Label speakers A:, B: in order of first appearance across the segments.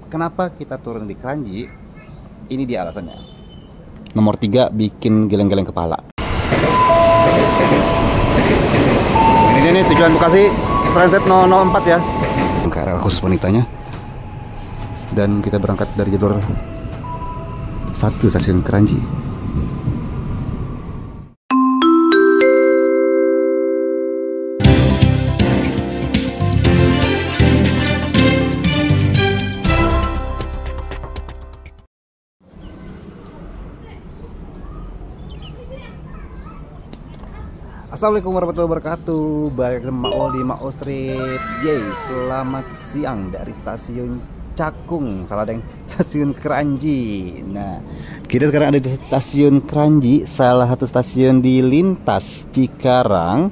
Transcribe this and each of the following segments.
A: Kenapa kita turun di Kranji? Ini dia alasannya. Nomor 3, bikin geleng-geleng kepala. Ini dia nih tujuan Bekasi Transit 004 ya. KRL khusus wanitanya. Dan kita berangkat dari jalur 1 stasiun Kranji. Assalamualaikum warahmatullahi wabarakatuh. Balik ke Maul di Maul Street. Yeay, selamat siang dari stasiun Cakung. Salah deng, stasiun Kranji. Nah, kita sekarang ada di stasiun Kranji, salah satu stasiun di lintas Cikarang.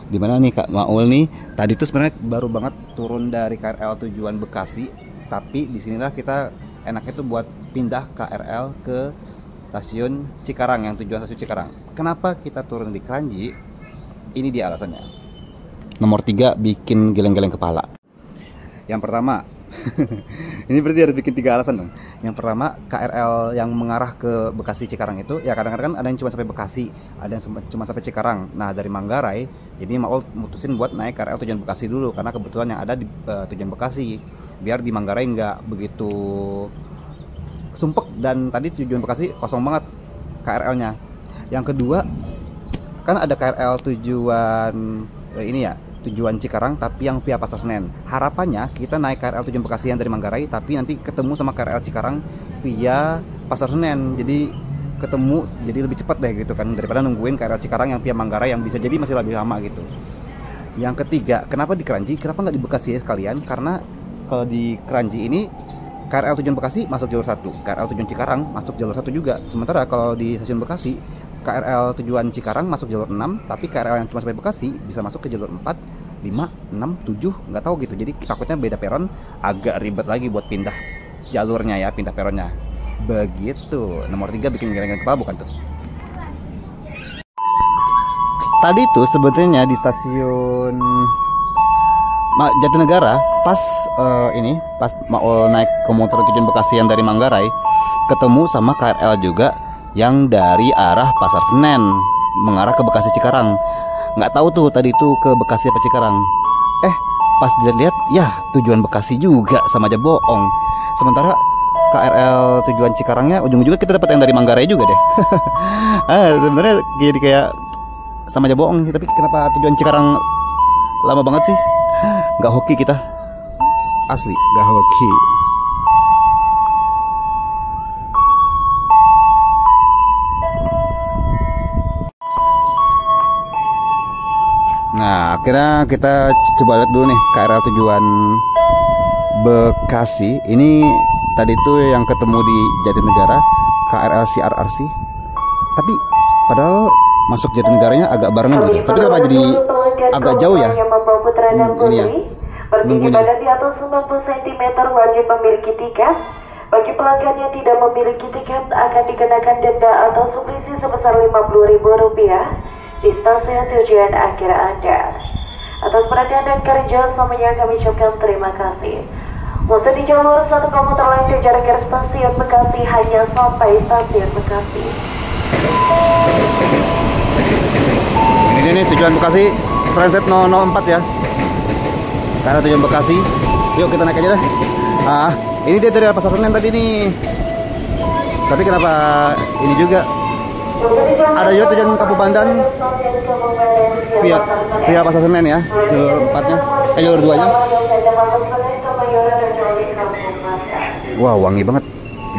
A: Dimana nih Kak Maul nih? Tadi tuh sebenarnya baru banget turun dari KRL tujuan Bekasi, tapi disinilah kita enaknya tuh buat pindah KRL ke stasiun Cikarang, yang tujuan stasiun Cikarang. Kenapa kita turun di Kranji? Ini dia alasannya. Nomor 3, bikin geleng-geleng kepala. Yang pertama, ini berarti harus bikin 3 alasan dong. Yang pertama, KRL yang mengarah ke Bekasi Cikarang itu, ya kadang-kadang ada yang cuma sampai Bekasi, ada yang cuma sampai Cikarang. Nah, dari Manggarai, jadi mau mutusin buat naik KRL tujuan Bekasi dulu, karena kebetulan yang ada di tujuan Bekasi, biar di Manggarai nggak begitu sumpek, dan tadi tujuan Bekasi kosong banget KRL-nya. Yang kedua, kan ada KRL tujuan ini ya, tujuan Cikarang tapi yang via Pasar Senen. Harapannya kita naik KRL tujuan Bekasi yang dari Manggarai, tapi nanti ketemu sama KRL Cikarang via Pasar Senen. Jadi ketemu, jadi lebih cepat deh gitu kan, daripada nungguin KRL Cikarang yang via Manggarai yang bisa jadi masih lebih lama gitu. Yang ketiga, kenapa di Kranji? Kenapa nggak di Bekasi ya sekalian? Karena kalau di Kranji ini KRL tujuan Bekasi masuk jalur 1, KRL tujuan Cikarang masuk jalur 1 juga. Sementara kalau di stasiun Bekasi, KRL tujuan Cikarang masuk jalur 6, tapi KRL yang cuma sampai Bekasi bisa masuk ke jalur 4, 5, 6, 7, nggak tahu gitu. Jadi takutnya beda peron, agak ribet lagi buat pindah jalurnya ya, pindah peronnya. Begitu. Nomor 3, bikin geleng-geleng kepala bukan tuh. Tadi tuh sebetulnya di stasiun Jatinegara, pas pas mau naik komuter tujuan Bekasi yang dari Manggarai, ketemu sama KRL juga yang dari arah Pasar Senen mengarah ke Bekasi Cikarang. Nggak tahu tuh tadi tuh ke Bekasi apa Cikarang. Pas dilihat ya tujuan Bekasi juga, sama aja bohong. Sementara KRL tujuan Cikarangnya ujung-ujungnya kita dapat yang dari Manggarai juga deh. Sebenarnya jadi kayak sama aja bohong. Tapi kenapa tujuan Cikarang lama banget sih? Nggak hoki kita, asli nggak hoki. Nah, akhirnya kita coba lihat dulu nih KRL tujuan Bekasi. Ini tadi tuh yang ketemu di Jatinegara, KRL CRRC. Tapi padahal masuk Jatinegaranya agak barengan gitu. Tapi kenapa jadi agak jauh ya? Ini ya.
B: Berdiri badan di atas 90 cm wajib memiliki tiket. Bagi pelanggan yang tidak memiliki tiket akan dikenakan denda atau subsidi sebesar Rp50.000 di stasiun tujuan akhir Anda. Atas perhatian dan kerjasamanya kami ucapkan terima kasih. Masuk di jalur 1 komuter lain tujuan akhir stasiun Bekasi hanya sampai stasiun Bekasi.
A: Ini nih tujuan Bekasi Transit 004 ya. Karena tujuan Bekasi. Yuk kita naik aja dah. Ini dia dari Pasar Senen tadi nih. Tapi kenapa ini juga? Ada juga tujuan Kapu Pandan via Pasar Senen ya, jalur 4-nya, jalur 2-nya. Wah, wangi banget.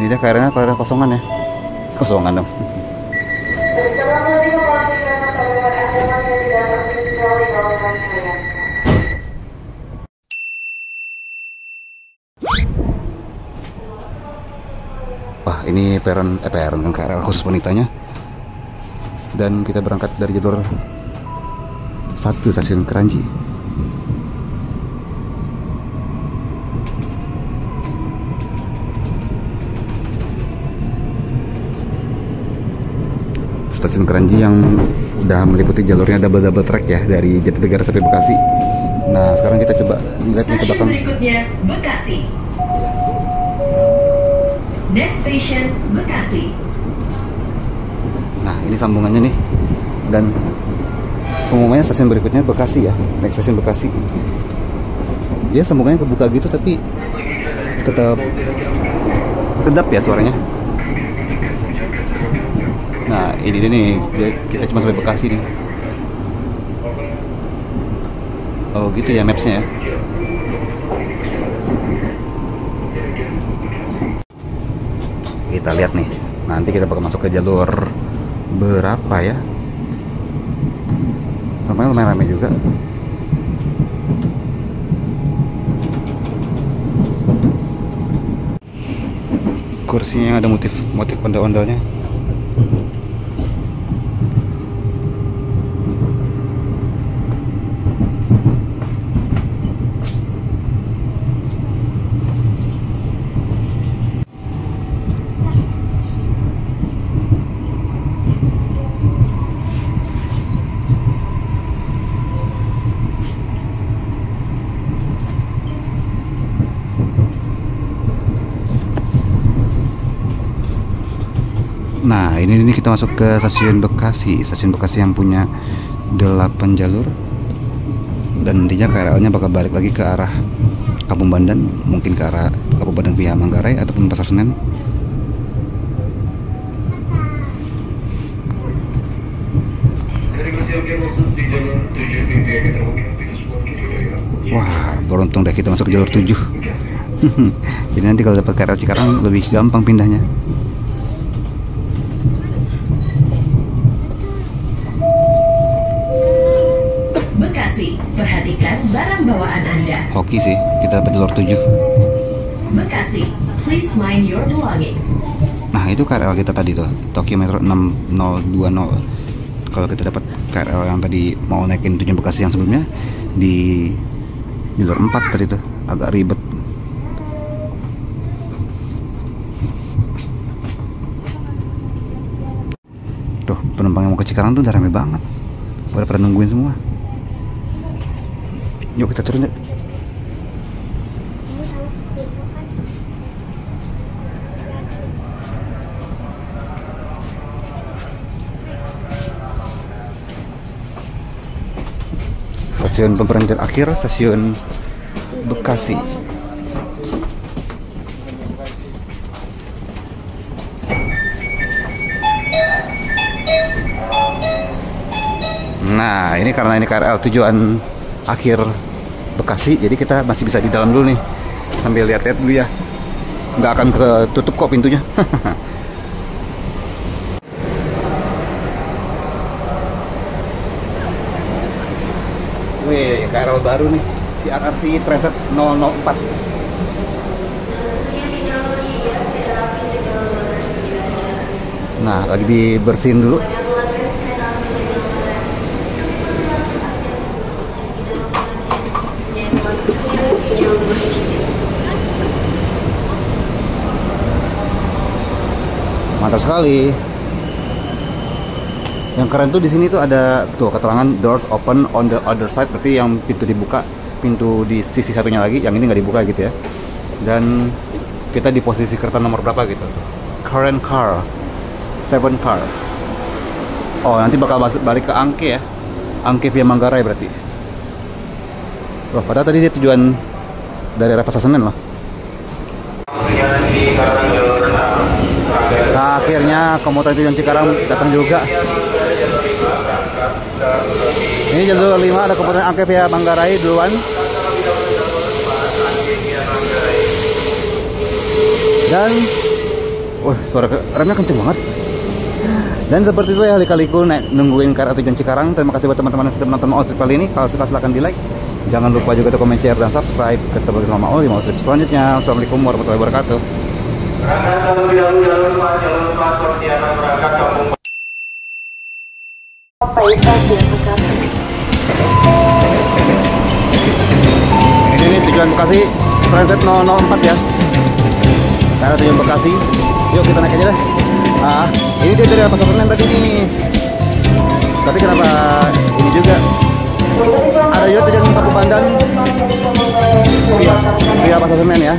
A: Ini dia KRL-nya kosongan ya. Kosongan dong. Wah, ini peron kan KRL khusus wanitanya. Dan kita berangkat dari jalur 1 stasiun Kranji. Stasiun Kranji yang udah meliputi jalurnya double track ya, dari Jatinegara sampai Bekasi. Nah, sekarang kita coba lihat nih ke belakang.
B: Berikutnya Bekasi.
C: Next station, Bekasi.
A: Nah, ini sambungannya nih. Dan pengumumannya stasiun berikutnya Bekasi ya. Next stasiun Bekasi. Dia sambungannya kebuka gitu tapi tetap kedap ya suaranya. Nah, ini dia nih. Kita cuma sampai Bekasi nih. Oh, gitu ya mapsnya ya. Kita lihat nih. Nanti kita bakal masuk ke jalur berapa ya? Lumayan ramai juga. Kursinya ada motif ondel-ondelnya. Nah, ini kita masuk ke stasiun Bekasi yang punya 8 jalur. Dan nantinya KRL-nya bakal balik lagi ke arah Kampung Bandan, mungkin ke arah Kabupaten via Manggarai ataupun Pasar Senen. Wah, beruntung deh kita masuk ke jalur 7. Jadi nanti kalau dapat KRL Cikarang lebih gampang pindahnya.
C: Bekasi, perhatikan barang bawaan Anda.
A: Hoki sih, kita dapat jalur 7.
C: Bekasi, please mind your belongings.
A: Nah, itu KRL kita tadi tuh, Tokyo Metro 6020. Kalau kita dapat KRL yang tadi mau naikin tujuan Bekasi yang sebelumnya di jalur 4 tadi tuh, agak ribet. Tuh, penumpang yang mau ke Cikarang tuh udah rame banget. Pada nungguin semua. Yuk kita turun yuk. Stasiun pemberhentian akhir, stasiun Bekasi. Nah, ini karena ini KRL tujuan akhir Bekasi, jadi kita masih bisa di dalam dulu nih sambil lihat-lihat dulu ya. Nggak akan ketutup kok pintunya. Wih, KRL baru nih, CRRC Transit 004. Nah, lagi dibersihin dulu. Mantap sekali. Yang keren tuh di sini tuh ada tuh keterangan doors open on the other side, berarti yang pintu dibuka, pintu di sisi satunya lagi, yang ini nggak dibuka gitu ya. Dan kita di posisi kereta nomor berapa gitu. Current car, 7 car. Oh, nanti bakal balik ke Angke ya. Angke via Manggarai berarti. Loh, padahal tadi dia tujuan dari arah Pasar Senen loh. Nah, akhirnya komuter tujuan Cikarang datang juga. Ini jalur 5 ada komuter Angke via Manggarai duluan. Dan suara remnya kenceng banget. Dan seperti itu ya lika-liku nungguin KRL tujuan Cikarang. Terima kasih buat teman-teman yang sudah menonton Mau Strip kali ini. Kalau suka silahkan di like. Jangan lupa juga komen, share, dan subscribe. Ketemu bersama Mau di Mau Strip selanjutnya. Assalamualaikum warahmatullahi wabarakatuh. Ini tujuan Bekasi Transit 004 ya. Karena tujuan Bekasi. Yuk kita naik aja dah. Ini dia dari Pasar Senen tadi nih. Tapi kenapa ini juga ada juga tujuan Kampung Bandan via Pasar Senen ya.